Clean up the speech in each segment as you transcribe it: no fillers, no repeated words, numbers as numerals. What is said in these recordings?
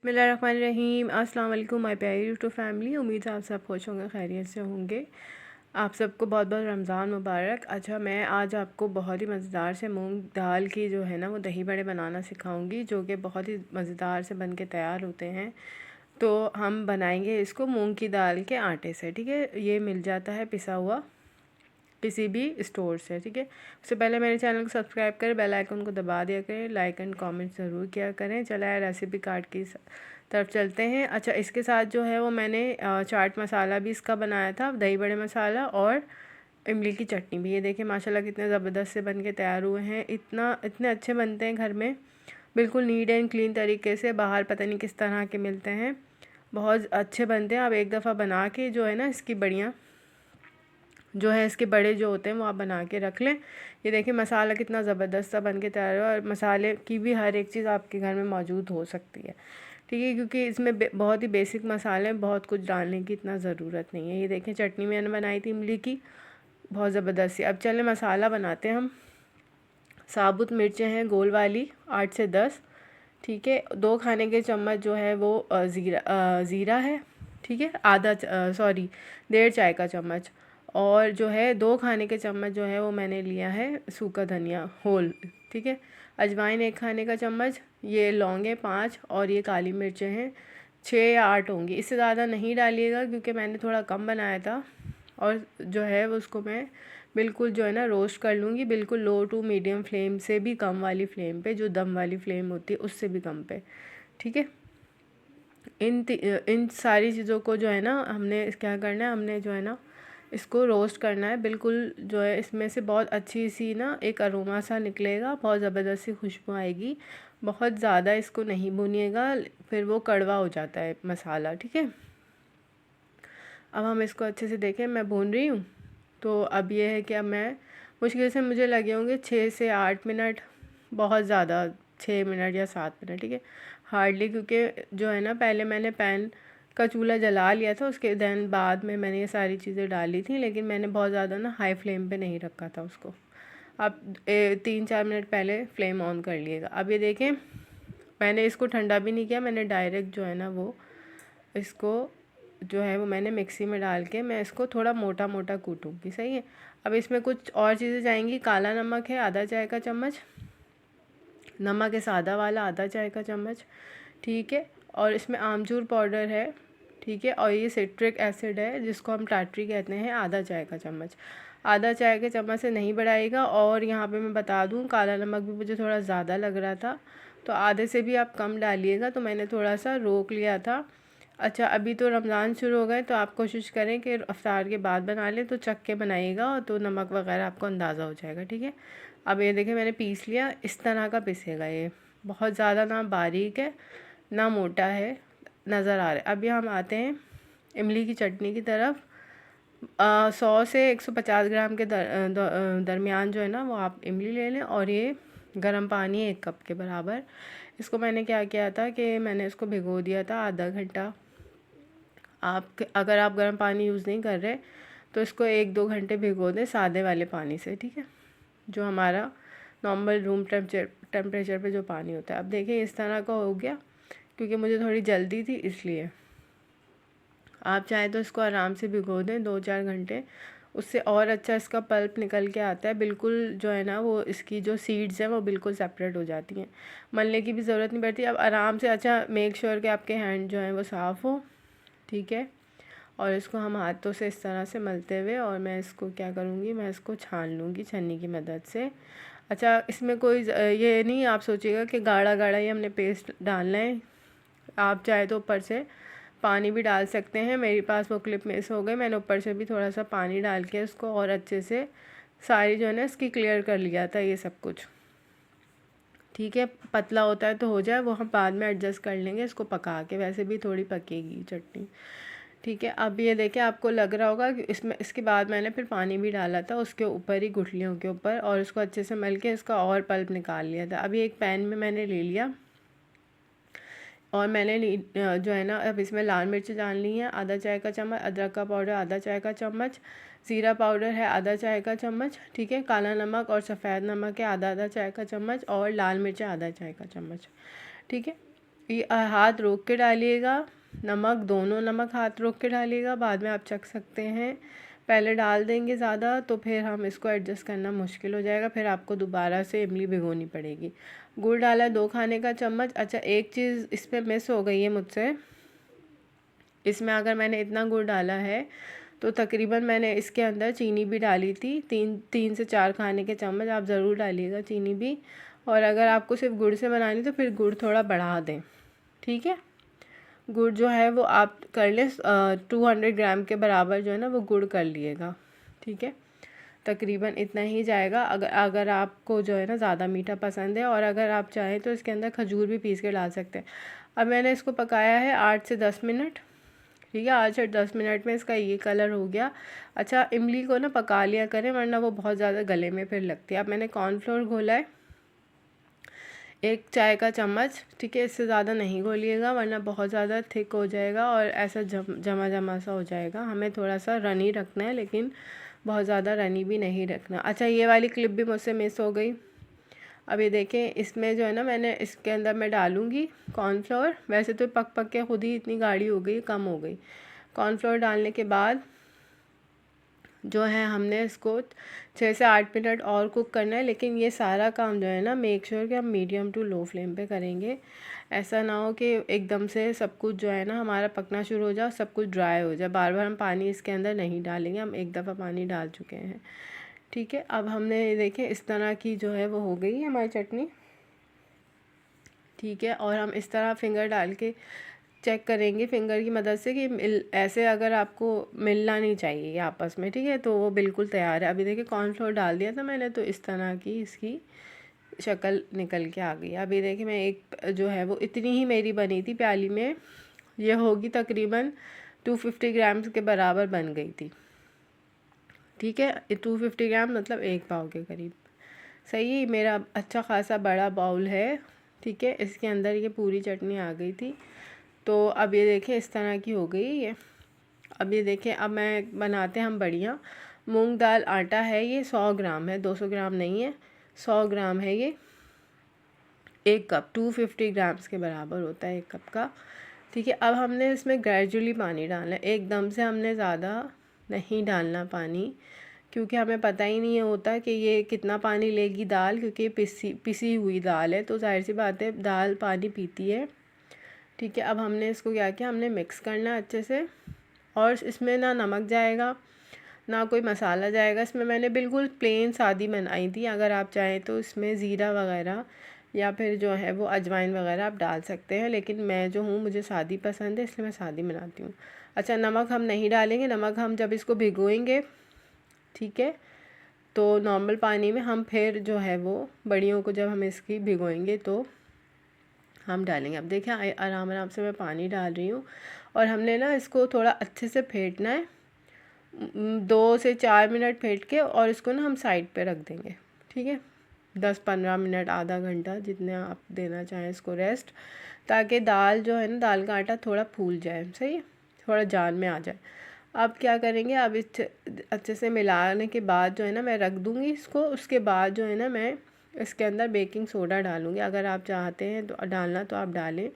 बिस्मिल्लाहिर्रहमानिर्रहीम। अस्सलाम वालेकुम माय प्यारी यूट्यूब फैमिली। उम्मीद है आप सब खुश होंगे, खैरियत से होंगे। आप सबको बहुत बहुत रमज़ान मुबारक। अच्छा, मैं आज आपको बहुत ही मज़ेदार से मूंग दाल की जो है ना वो दही बड़े बनाना सिखाऊंगी, जो कि बहुत ही मज़ेदार से बन के तैयार होते हैं। तो हम बनाएंगे इसको मूंग की दाल के आटे से। ठीक है, ये मिल जाता है पिसा हुआ किसी भी स्टोर से। ठीक है, उससे पहले मेरे चैनल को सब्सक्राइब करें, बेल आइकन को दबा दिया करें, लाइक एंड कमेंट ज़रूर किया करें। चला है रेसिपी कार्ड की तरफ चलते हैं। अच्छा, इसके साथ जो है वो मैंने चाट मसाला भी इसका बनाया था, दही बड़े मसाला और इमली की चटनी भी। ये देखिए माशाल्लाह कितने ज़बरदस्त से बन के तैयार हुए हैं। इतने अच्छे बनते हैं घर में, बिल्कुल नीट एंड क्लीन तरीके से। बाहर पता नहीं किस तरह के मिलते हैं, बहुत अच्छे बनते हैं। आप एक दफ़ा बना के जो है ना इसकी बढ़िया जो है इसके बड़े जो होते हैं वो आप बना के रख लें। ये देखिए मसाला कितना ज़बरदस्त सा बन के तैयार है, और मसाले की भी हर एक चीज़ आपके घर में मौजूद हो सकती है। ठीक है, क्योंकि इसमें बहुत ही बेसिक मसाले हैं, बहुत कुछ डालने की इतना ज़रूरत नहीं है। ये देखें चटनी मैंने बनाई थी इमली की, बहुत ज़बरदस्त सी। अब चले मसाला बनाते हैं हम। साबुत मिर्चें हैं गोल वाली 8 से 10। ठीक है, 2 खाने के चम्मच जो है वो ज़ीरा है। ठीक है, सॉरी 1.5 चाय का चम्मच। और जो है 2 खाने के चम्मच जो है वो मैंने लिया है सूखा धनिया होल। ठीक है, अजवाइन 1 खाने का चम्मच, ये लौंगे 5, और ये काली मिर्चें हैं 6 या 8 होंगी। इससे ज़्यादा नहीं डालिएगा क्योंकि मैंने थोड़ा कम बनाया था। और जो है वो उसको मैं बिल्कुल जो है ना रोस्ट कर लूँगी, बिल्कुल लो टू मीडियम फ्लेम से भी कम वाली फ्लेम पे, जो दम वाली फ्लेम होती है उससे भी कम पे। ठीक है, इन सारी चीज़ों को जो है ना हमने क्या करना है, हमने जो है ना इसको रोस्ट करना है। बिल्कुल जो है इसमें से बहुत अच्छी सी ना एक अरोमा सा निकलेगा, बहुत ज़बरदस्त सी खुशबू आएगी। बहुत ज़्यादा इसको नहीं भूनिएगा, फिर वो कड़वा हो जाता है मसाला। ठीक है, अब हम इसको अच्छे से देखें, मैं भून रही हूँ। तो अब ये है कि अब मैं मुश्किल से मुझे लगे होंगे 6 से 8 मिनट, बहुत ज़्यादा 6 मिनट या 7 मिनट। ठीक है, हार्डली, क्योंकि जो है ना पहले मैंने पैन का चूल्हा जला लिया था, उसके दिन बाद में मैंने ये सारी चीज़ें डाली थी, लेकिन मैंने बहुत ज़्यादा ना हाई फ्लेम पे नहीं रखा था उसको। आप 3-4 मिनट पहले फ्लेम ऑन कर लिएगा। अब ये देखें मैंने इसको ठंडा भी नहीं किया, मैंने डायरेक्ट जो है ना वो इसको जो है वो मैंने मिक्सी में डाल के मैं इसको थोड़ा मोटा मोटा कूटूँगी। सही है, अब इसमें कुछ और चीज़ें जाएंगी। काला नमक है आधा चाय का चम्मच, नमक है सादा वाला आधा चाय का चम्मच। ठीक है, और इसमें आमचूर पाउडर है। ठीक है, और ये सिट्रिक एसिड है जिसको हम टाटरी कहते हैं, आधा चाय का चम्मच। आधा चाय के चम्मच से नहीं बढ़ाएगा। और यहाँ पे मैं बता दूँ काला नमक भी मुझे थोड़ा ज़्यादा लग रहा था, तो आधे से भी आप कम डालिएगा, तो मैंने थोड़ा सा रोक लिया था। अच्छा, अभी तो रमज़ान शुरू हो गए, तो आप कोशिश करें कि अफ्तार के बाद बना लें, तो चख के बनाइएगा, तो नमक वगैरह आपको अंदाज़ा हो जाएगा। ठीक है, अब ये देखें मैंने पीस लिया, इस तरह का पिसेगा ये, बहुत ज़्यादा ना बारीक है ना मोटा है, नज़र आ रहा है। अभी हम आते हैं इमली की चटनी की तरफ। 100 से 150 ग्राम के दरमियान जो है ना वो आप इमली ले लें, और ये गर्म पानी 1 कप के बराबर। इसको मैंने क्या किया था कि मैंने इसको भिगो दिया था आधा घंटा। आप अगर आप गर्म पानी यूज़ नहीं कर रहे तो इसको 1-2 घंटे भिगो दें सादे वाले पानी से। ठीक है, जो हमारा नॉर्मल रूम टेम्परेचर पे जो पानी होता है। अब देखिए इस तरह का हो गया, क्योंकि मुझे थोड़ी जल्दी थी इसलिए। आप चाहें तो इसको आराम से भिगो दें 2-4 घंटे, उससे और अच्छा इसका पल्प निकल के आता है। बिल्कुल जो है ना वो इसकी जो सीड्स हैं वो बिल्कुल सेपरेट हो जाती हैं, मलने की भी ज़रूरत नहीं पड़ती। अब आराम से, अच्छा मेक श्योर कि आपके हैंड जो हैं वो साफ़ हो। ठीक है, और इसको हम हाथों से इस तरह से मलते हुए, और मैं इसको क्या करूँगी, मैं इसको छान लूँगी छन्नी की मदद से। अच्छा, इसमें कोई ये नहीं आप सोचिएगा कि गाढ़ा गाढ़ा ही हमने पेस्ट डालना है। आप चाहे तो ऊपर से पानी भी डाल सकते हैं। मेरे पास वो क्लिप मिस हो गई, मैंने ऊपर से भी थोड़ा सा पानी डाल के इसको और अच्छे से सारी जो है ना इसकी क्लियर कर लिया था ये सब कुछ। ठीक है, पतला होता है तो हो जाए, वो हम बाद में एडजस्ट कर लेंगे इसको पका के, वैसे भी थोड़ी पकेगी चटनी। ठीक है, अब ये देखिए आपको लग रहा होगा कि इसमें इसके बाद मैंने फिर पानी भी डाला था उसके ऊपर ही, गुठलियों के ऊपर, और इसको अच्छे से मल के इसका और पल्प निकाल लिया था। अभी एक पैन में मैंने ले लिया, और मैंने जो है ना अब इसमें लाल मिर्च डाल ली है आधा चाय का चम्मच, अदरक का पाउडर आधा चाय का चम्मच, ज़ीरा पाउडर है आधा चाय का चम्मच। ठीक है, काला नमक और सफ़ेद नमक है आधा आधा चाय का चम्मच, और लाल मिर्च आधा चाय का चम्मच। ठीक है, ये हाथ रोक के डालिएगा, नमक दोनों नमक हाथ रोक के डालिएगा, बाद में आप चख सकते हैं। पहले डाल देंगे ज़्यादा तो फिर हम इसको एडजस्ट करना मुश्किल हो जाएगा, फिर आपको दोबारा से इमली भिगोनी पड़ेगी। गुड़ डाला 2 खाने का चम्मच। अच्छा, एक चीज़ इसमें मिस हो गई है मुझसे, इसमें अगर मैंने इतना गुड़ डाला है तो तकरीबन मैंने इसके अंदर चीनी भी डाली थी, 3 से 4 खाने के चम्मच आप ज़रूर डालिएगा चीनी भी। और अगर आपको सिर्फ गुड़ से बनानी तो फिर गुड़ थोड़ा बढ़ा दें, ठीक है। गुड़ जो है वो आप कर लें 200 ग्राम के बराबर जो है ना वो गुड़ कर लिएगा, ठीक है। तकरीबन इतना ही जाएगा। अगर आपको जो है ना ज़्यादा मीठा पसंद है, और अगर आप चाहें तो इसके अंदर खजूर भी पीस के डाल सकते हैं। अब मैंने इसको पकाया है 8 से 10 मिनट, ठीक है। 8 से 10 मिनट में इसका ये कलर हो गया। अच्छा, इमली को ना पका लिया करें वरना वो बहुत ज़्यादा गले में फिर लगती है। अब मैंने कॉर्नफ्लोर घोला है 1 चाय का चम्मच, ठीक है। इससे ज़्यादा नहीं घोलिएगा वरना बहुत ज़्यादा थिक हो जाएगा और ऐसा जमा जमा सा हो जाएगा। हमें थोड़ा सा रनी रखना है, लेकिन बहुत ज़्यादा रनी भी नहीं रखना। अच्छा, ये वाली क्लिप भी मुझसे मिस हो गई। अब ये देखें, इसमें जो है ना मैंने इसके अंदर मैं डालूँगी कॉर्नफ्लोर। वैसे तो पक पक के खुद ही इतनी गाढ़ी हो गई, कम हो गई। कॉर्नफ्लोर डालने के बाद जो है हमने इसको 6 से 8 मिनट और कुक करना है, लेकिन ये सारा काम जो है ना मेक श्योर कि हम मीडियम टू लो फ्लेम पे करेंगे। ऐसा ना हो कि एकदम से सब कुछ जो है ना हमारा पकना शुरू हो जाए, सब कुछ ड्राई हो जाए। बार बार हम पानी इसके अंदर नहीं डालेंगे, हम एक दफ़ा पानी डाल चुके हैं, ठीक है। अब हमने देखें इस तरह की जो है वो हो गई है हमारी चटनी, ठीक है। और हम इस तरह फिंगर डाल के चेक करेंगे फिंगर की मदद से कि ऐसे अगर आपको मिलना नहीं चाहिए ये आपस में, ठीक है, तो वो बिल्कुल तैयार है। अभी देखिए कॉर्नफ्लोर डाल दिया था मैंने, तो इस तरह की इसकी शक्ल निकल के आ गई। अभी देखिए मैं एक जो है वो इतनी ही मेरी बनी थी प्याली में, ये होगी तकरीबन 250 ग्राम्स के बराबर बन गई थी, ठीक है। 250 ग्राम मतलब 1 पाव के करीब, सही। मेरा अच्छा खासा बड़ा बाउल है, ठीक है। इसके अंदर ये पूरी चटनी आ गई थी। तो अब ये देखें इस तरह की हो गई ये। अब ये देखें, अब मैं बनाते हैं हम बढ़िया। मूंग दाल आटा है ये 100 ग्राम है, 200 ग्राम नहीं है, 100 ग्राम है ये। 1 कप 250 ग्राम्स के बराबर होता है 1 कप का, ठीक है। अब हमने इसमें ग्रेजुअली पानी डालना है, एकदम से हमने ज़्यादा नहीं डालना पानी, क्योंकि हमें पता ही नहीं होता कि ये कितना पानी लेगी दाल, क्योंकि पिसी हुई दाल है तो जाहिर सी बात है दाल पानी पीती है, ठीक है। अब हमने इसको क्या किया, हमने मिक्स करना है अच्छे से। और इसमें ना नमक जाएगा ना कोई मसाला जाएगा, इसमें मैंने बिल्कुल प्लेन सादी बनाई थी। अगर आप चाहें तो इसमें ज़ीरा वगैरह या फिर जो है वो अजवाइन वगैरह आप डाल सकते हैं, लेकिन मैं जो हूँ मुझे सादी पसंद है इसलिए मैं सादी बनाती हूँ। अच्छा, नमक हम नहीं डालेंगे, नमक हम जब इसको भिगोएंगे, ठीक है, तो नॉर्मल पानी में हम फिर जो है वो बड़ियों को जब हम इसकी भिगोएंगे तो हम डालेंगे। अब देखिए आराम आराम से मैं पानी डाल रही हूँ, और हमने ना इसको थोड़ा अच्छे से फेंटना है, 2 से 4 मिनट फेंट के, और इसको ना हम साइड पे रख देंगे, ठीक है। 10-15 मिनट, आधा घंटा, जितने आप देना चाहें इसको रेस्ट, ताकि दाल जो है ना दाल का आटा थोड़ा फूल जाए, सही है, थोड़ा जान में आ जाए। अब क्या करेंगे, अब इस अच्छे से मिलाने के बाद जो है ना मैं रख दूँगी इसको। उसके बाद जो है ना मैं इसके अंदर बेकिंग सोडा डालूँगी। अगर आप चाहते हैं तो डालना तो आप डालें,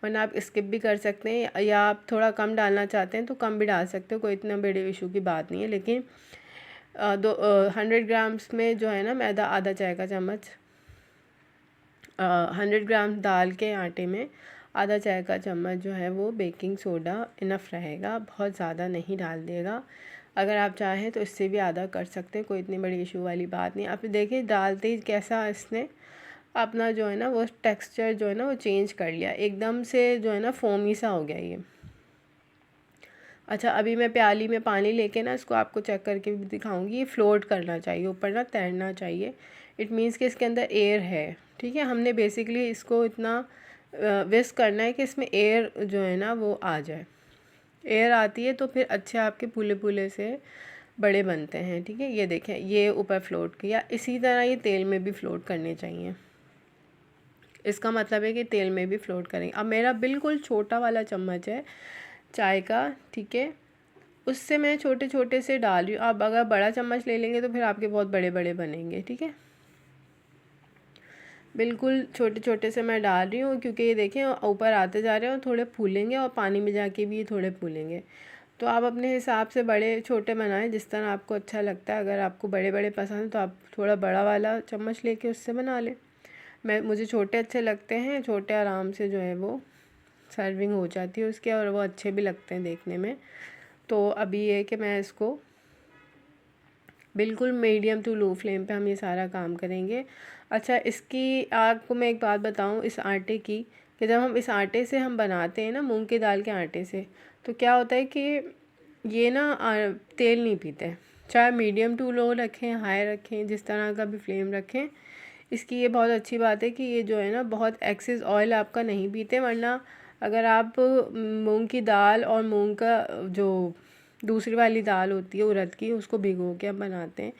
वरना आप स्किप भी कर सकते हैं, या आप थोड़ा कम डालना चाहते हैं तो कम भी डाल सकते हो, कोई इतना बड़े इशू की बात नहीं है। लेकिन 100 ग्राम्स में जो है ना मैदा आधा चाय का चम्मच, 100 ग्राम दाल के आटे में आधा चाय का चम्मच जो है वो बेकिंग सोडा इनफ रहेगा, बहुत ज़्यादा नहीं डाल देगा। अगर आप चाहें तो इससे भी आधा कर सकते हैं, कोई इतनी बड़ी इशू वाली बात नहीं। आप देखिए डालते ही कैसा इसने अपना जो है ना वो टेक्सचर जो है ना वो चेंज कर लिया, एकदम से जो है ना फोमी सा हो गया ये। अच्छा, अभी मैं प्याली में पानी लेके ना इसको आपको चेक करके भी दिखाऊंगी। ये फ्लोट करना चाहिए, ऊपर ना तैरना चाहिए, इट मीन्स कि इसके अंदर एयर है, ठीक है। हमने बेसिकली इसको इतना विस्क करना है कि इसमें एयर जो है ना वो आ जाए। एयर आती है तो फिर अच्छे आपके पुले पुले से बड़े बनते हैं, ठीक है। ये देखें ये ऊपर फ्लोट किया, इसी तरह ये तेल में भी फ्लोट करने चाहिए, इसका मतलब है कि तेल में भी फ्लोट करेंगे। अब मेरा बिल्कुल छोटा वाला चम्मच है चाय का, ठीक है, उससे मैं छोटे छोटे से डाल रही हूँ। आप अगर बड़ा चम्मच ले लेंगे तो फिर आपके बहुत बड़े बड़े बनेंगे, ठीक है। बिल्कुल छोटे छोटे से मैं डाल रही हूँ, क्योंकि ये देखें ऊपर आते जा रहे हैं और थोड़े फूलेंगे और पानी में जाके भी ये थोड़े फूलेंगे। तो आप अपने हिसाब से बड़े छोटे बनाएं जिस तरह आपको अच्छा लगता है। अगर आपको बड़े बड़े पसंद है तो आप थोड़ा बड़ा वाला चम्मच लेके उससे बना लें। मुझे छोटे अच्छे लगते हैं, छोटे आराम से जो है वो सर्विंग हो जाती है उसके, और वो अच्छे भी लगते हैं देखने में। तो अभी ये है कि मैं इसको बिल्कुल मीडियम टू लो फ्लेम पे हम ये सारा काम करेंगे। अच्छा, इसकी आपको मैं एक बात बताऊं इस आटे की, कि जब हम इस आटे से हम बनाते हैं ना, मूंग की दाल के आटे से, तो क्या होता है कि ये ना तेल नहीं पीते। चाहे मीडियम टू लो रखें, हाई रखें, जिस तरह का भी फ्लेम रखें, इसकी ये बहुत अच्छी बात है कि ये जो है ना बहुत एक्सेस ऑयल आपका नहीं पीते। वरना अगर आप मूंग की दाल और मूंग का जो दूसरी वाली दाल होती है उड़द की, उसको भिगो के हम बनाते हैं,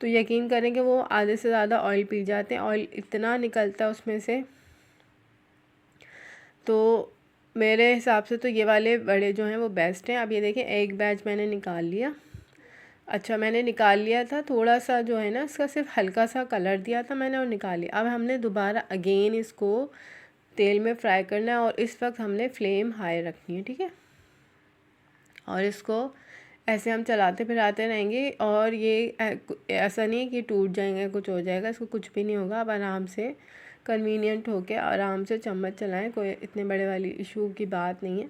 तो यकीन करें कि वो आधे से ज़्यादा ऑयल पी जाते हैं। ऑयल इतना निकलता है उसमें से। तो मेरे हिसाब से तो ये वाले बड़े जो हैं वो बेस्ट हैं। अब ये देखें एक बैच मैंने निकाल लिया। अच्छा, मैंने निकाल लिया था, थोड़ा सा जो है ना इसका सिर्फ हल्का सा कलर दिया था मैंने और निकाल लिया। अब हमने दोबारा अगेन इसको तेल में फ्राई करना है, और इस वक्त हमने फ्लेम हाई रखनी है, ठीक है। और इसको ऐसे हम चलाते फिराते रहेंगे, और ये ऐसा नहीं है कि टूट जाएंगे, कुछ हो जाएगा, इसको कुछ भी नहीं होगा। अब आराम से कन्वीनियंट होके आराम से चम्मच चलाएं, कोई इतने बड़े वाली इशू की बात नहीं है।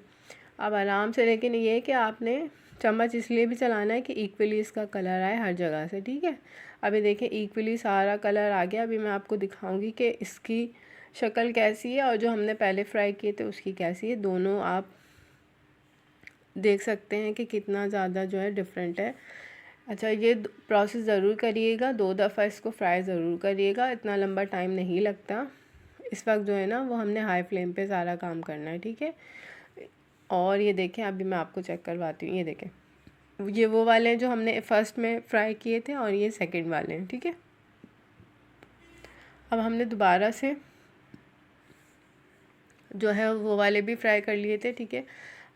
अब आराम से, लेकिन ये है कि आपने चम्मच इसलिए भी चलाना है कि इक्वली इसका कलर आए हर जगह से, ठीक है। अभी देखिए इक्वली सारा कलर आ गया। अभी मैं आपको दिखाऊंगी कि इसकी शक्ल कैसी है और जो हमने पहले फ्राई किए थे उसकी कैसी है। दोनों आप देख सकते हैं कि कितना ज़्यादा जो है डिफरेंट है। अच्छा, ये प्रोसेस ज़रूर करिएगा, 2 दफ़ा इसको फ्राई ज़रूर करिएगा, इतना लंबा टाइम नहीं लगता। इस वक्त जो है ना वो हमने हाई फ्लेम पे सारा काम करना है, ठीक है। और ये देखें, अभी मैं आपको चेक करवाती हूँ। ये देखें, ये वो वाले हैं जो हमने फर्स्ट में फ्राई किए थे, और ये सेकंड वाले हैं, ठीक है। अब हमने दोबारा से जो है वो वाले भी फ्राई कर लिए थे, ठीक है।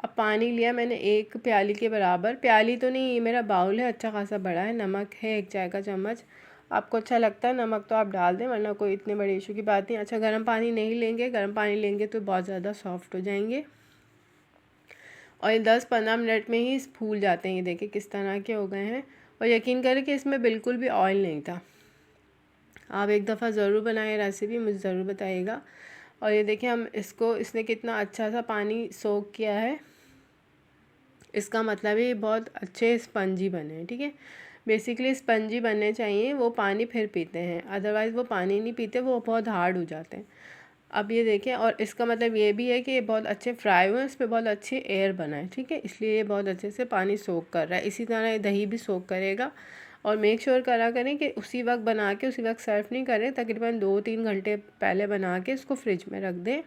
अब पानी लिया मैंने 1 प्याली के बराबर, प्याली तो नहीं, ये मेरा बाउल है अच्छा खासा बड़ा है। नमक है 1 चाय का चम्मच, आपको अच्छा लगता है नमक तो आप डाल दें, वरना कोई इतने बड़े इशू की बात नहीं। अच्छा, गर्म पानी नहीं लेंगे, गर्म पानी लेंगे तो बहुत ज़्यादा सॉफ्ट हो जाएंगे, और ये 10-15 मिनट में ही फूल जाते हैं। ये देखिए किस तरह के हो गए हैं, और यकीन करें कि इसमें बिल्कुल भी ऑयल नहीं था। आप एक दफ़ा ज़रूर बनाएं रेसिपी, मुझे ज़रूर बताइएगा। और ये देखिए हम इसको, इसने कितना अच्छा सा पानी सोख किया है, इसका मतलब है ये बहुत अच्छे स्पंजी बने हैं, ठीक है। बेसिकली स्पंजी बनने चाहिए, वो पानी फिर पीते हैं, अदरवाइज़ वो पानी नहीं पीते, वो बहुत हार्ड हो जाते हैं। अब ये देखें, और इसका मतलब ये भी है कि ये बहुत अच्छे फ्राई हुए हैं, इस पर बहुत अच्छी एयर बना है, ठीक है, इसलिए ये बहुत अच्छे से पानी सोख कर रहा है। इसी तरह ये दही भी सोख करेगा। और मेक श्योर करा करें कि उसी वक्त बना के उसी वक्त सर्व नहीं करें, तकरीबन 2-3 घंटे पहले बना के इसको फ्रिज में रख दें,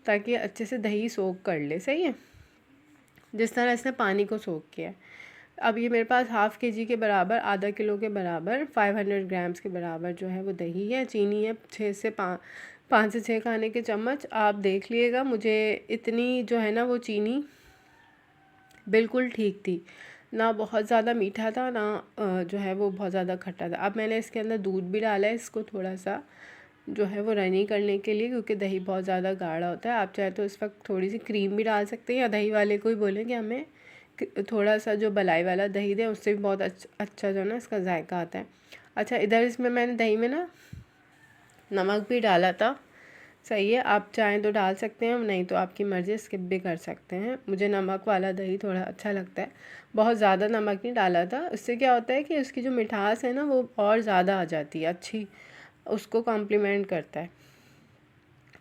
ताकि अच्छे से दही सोख कर ले, सही है, जिस तरह इसने पानी को सोख किया है। अब ये मेरे पास ½ kg के बराबर, आधा किलो के बराबर, 500 ग्राम्स के बराबर जो है वो दही है। चीनी है 5 से 6 खाने के चम्मच। आप देख लिएगा, मुझे इतनी जो है ना वो चीनी बिल्कुल ठीक थी, ना बहुत ज़्यादा मीठा था, ना जो है वो बहुत ज़्यादा खट्टा था। अब मैंने इसके अंदर दूध भी डाला है, इसको थोड़ा सा जो है वो रनी करने के लिए, क्योंकि दही बहुत ज़्यादा गाढ़ा होता है। आप चाहे तो इस वक्त थोड़ी सी क्रीम भी डाल सकते हैं, या दही वाले को ही बोलें कि हमें थोड़ा सा जो मलाई वाला दही दें, उससे भी बहुत अच्छा जो है ना इसका जायका आता है। अच्छा, इधर इसमें मैंने दही में ना नमक भी डाला था, सही है, आप चाहें तो डाल सकते हैं, नहीं तो आपकी मर्ज़ी, स्किप भी कर सकते हैं। मुझे नमक वाला दही थोड़ा अच्छा लगता है, बहुत ज़्यादा नमक नहीं डाला था। उससे क्या होता है कि उसकी जो मिठास है ना वो और ज़्यादा आ जाती है, अच्छी उसको कॉम्प्लीमेंट करता है।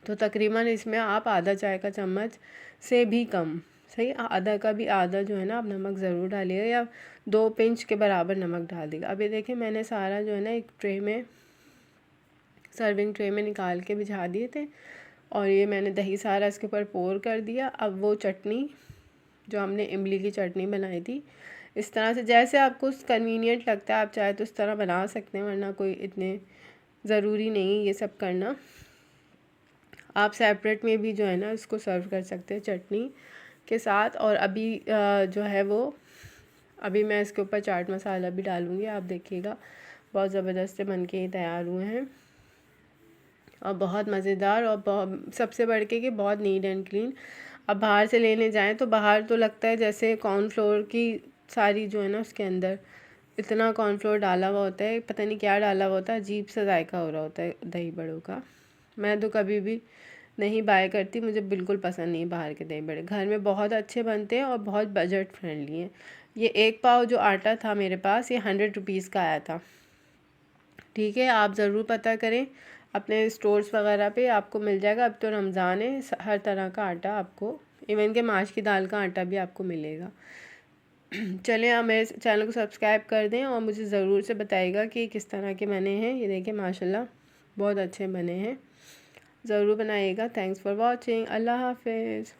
तो तकरीबन इसमें आप आधा चाय का चम्मच से भी कम, सही, आधा का भी आधा जो है ना आप नमक ज़रूर डालिएगा, या 2 पिंच के बराबर नमक डाल देगा। अब ये देखिए मैंने सारा जो है ना एक ट्रे में, सर्विंग ट्रे में निकाल के बिछा दिए थे, और ये मैंने दही सारा इसके ऊपर पोर कर दिया। अब वो चटनी जो हमने इमली की चटनी बनाई थी, इस तरह से जैसे आपको कन्वीनियंट लगता है, आप चाहे तो इस तरह बना सकते हैं, वरना कोई इतने ज़रूरी नहीं ये सब करना। आप सेपरेट में भी जो है ना इसको सर्व कर सकते हैं चटनी के साथ। और अभी जो है वो, अभी मैं इसके ऊपर चाट मसाला भी डालूँगी, आप देखिएगा बहुत ज़बरदस्त से बन के तैयार हुए हैं। और बहुत मज़ेदार, और सबसे बढ़ के कि बहुत नीट एंड क्लीन। अब बाहर से लेने जाएं तो बाहर तो लगता है जैसे कॉर्नफ्लोर की सारी जो है ना उसके अंदर इतना कॉर्नफ्लोर डाला हुआ होता है, पता नहीं क्या डाला हुआ होता है, अजीब सा जायका हो रहा होता है दही बड़ों का। मैं तो कभी भी नहीं बाय करती, मुझे बिल्कुल पसंद नहीं बाहर के दही बड़े। घर में बहुत अच्छे बनते हैं और बहुत बजट फ्रेंडली हैं। ये 1 पाव जो आटा था मेरे पास, ये 100 रुपीज़ का आया था। ठीक है, आप ज़रूर पता करें अपने स्टोर्स वगैरह पे, आपको मिल जाएगा। अब तो रमज़ान है, हर तरह का आटा आपको, इवन के माश की दाल का आटा भी आपको मिलेगा। चलें, आप मेरे चैनल को सब्सक्राइब कर दें और मुझे ज़रूर से बताइएगा कि किस तरह के बने हैं। ये देखिए माशाल्लाह बहुत अच्छे बने हैं, ज़रूर बनाइएगा। Thanks for watching. अल्लाह हाफिज़।